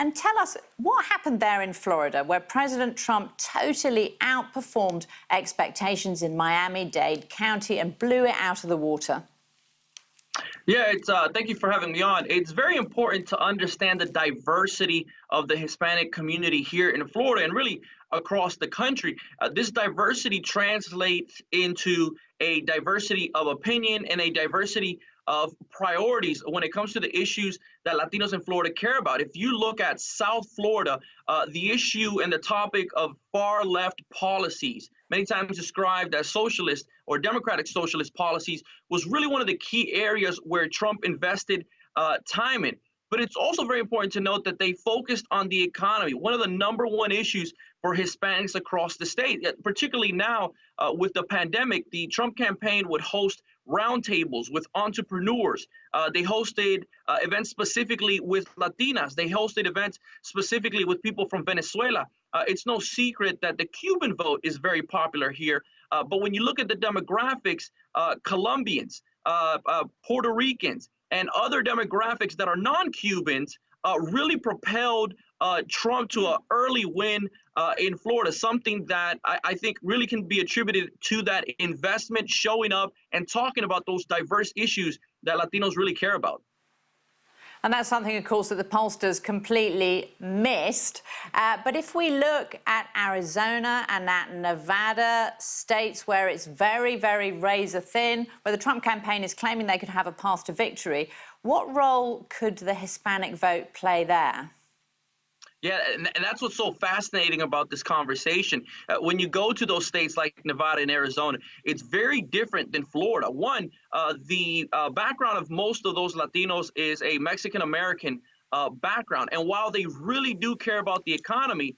And tell us what happened there in Florida, where President Trump totally outperformed expectations in Miami-Dade County and blew it out of the water. Yeah, thank you for having me on. It's very important to understand the diversity of the Hispanic community here in Florida and really across the country. This diversity translates into a diversity of opinion and a diversity of priorities when it comes to the issues that Latinos in Florida care about. If you look at South Florida, the issue and the topic of far left policies, many times described as socialist or democratic socialist policies, was really one of the key areas where Trump invested time in. But it's also very important to note that they focused on the economy, one of the #1 issues for Hispanics across the state, particularly now with the pandemic. The Trump campaign would host roundtables with entrepreneurs. They hosted events specifically with Latinas. They hosted events specifically with people from Venezuela. It's no secret that the Cuban vote is very popular here. But when you look at the demographics, Colombians, Puerto Ricans, and other demographics that are non-Cubans really propelled Trump to an early win in Florida, something that I think really can be attributed to that investment, showing up and talking about those diverse issues that Latinos really care about. And that's something, of course, that the pollsters completely missed. But if we look at Arizona and at Nevada, states where it's very, very razor thin, where the Trump campaign is claiming they could have a path to victory, what role could the Hispanic vote play there? Yeah, and that's what's so fascinating about this conversation. When you go to those states like Nevada and Arizona, it's very different than Florida. One, the background of most of those Latinos is a Mexican-American background. And while they really do care about the economy,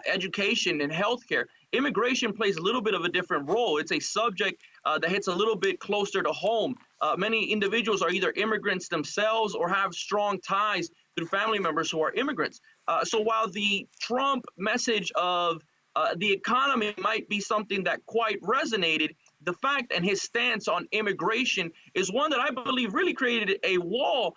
education, and healthcare, immigration plays a little bit of a different role. It's a subject that hits a little bit closer to home. Many individuals are either immigrants themselves or have strong ties through family members who are immigrants. So while the Trump message of the economy might be something that quite resonated, the fact and his stance on immigration is one that I believe really created a wall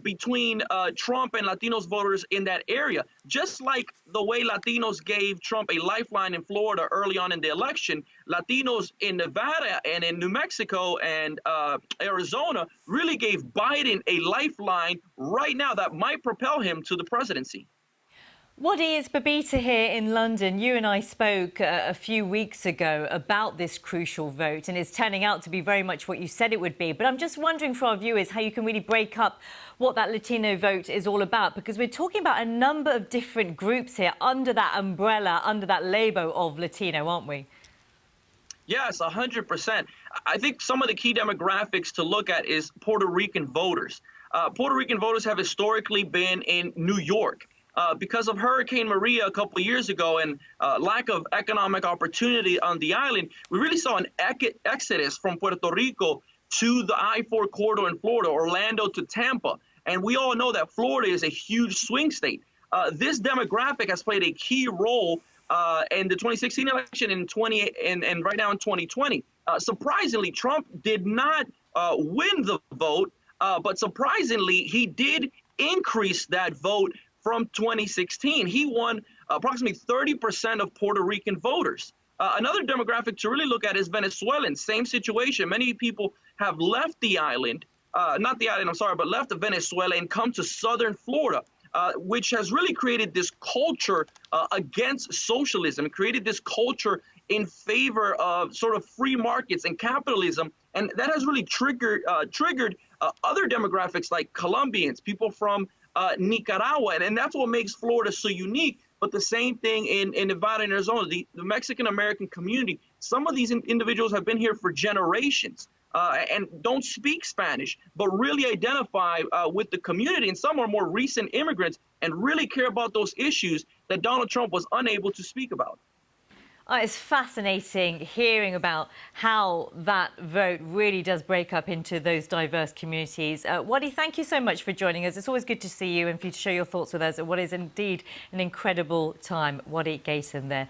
between Trump and Latinos voters in that area. Just like the way Latinos gave Trump a lifeline in Florida early on in the election, Latinos in Nevada and in New Mexico and Arizona really gave Biden a lifeline right now that might propel him to the presidency. Wadi, it's Babita here in London. You and I spoke a few weeks ago about this crucial vote, and it's turning out to be very much what you said it would be. But I'm just wondering for our viewers how you can really break up what that Latino vote is all about, because we're talking about a number of different groups here under that umbrella, under that label of Latino, aren't we? Yes, 100%. I think some of the key demographics to look at is Puerto Rican voters. Puerto Rican voters have historically been in New York. Because of Hurricane Maria a couple of years ago and lack of economic opportunity on the island, we really saw an exodus from Puerto Rico to the I-4 corridor in Florida, Orlando to Tampa. And we all know that Florida is a huge swing state. This demographic has played a key role in the 2016 election and right now in 2020. Surprisingly, Trump did not win the vote, but surprisingly, he did increase that vote from 2016. He won approximately 30% of Puerto Rican voters. Another demographic to really look at is Venezuelans. Same situation. Many people have left the island, not the island, I'm sorry, but left Venezuela and come to southern Florida, which has really created this culture against socialism, created this culture in favor of sort of free markets and capitalism. And that has really triggered other demographics like Colombians, people from Nicaragua, and that's what makes Florida so unique. But the same thing in Nevada and Arizona, the Mexican-American community, some of these individuals have been here for generations and don't speak Spanish, but really identify with the community. And some are more recent immigrants and really care about those issues that Donald Trump was unable to speak about. It's fascinating hearing about how that vote really does break up into those diverse communities. Wadi, thank you so much for joining us. It's always good to see you and for you to share your thoughts with us at what is indeed an incredible time. Wadi Gayton there.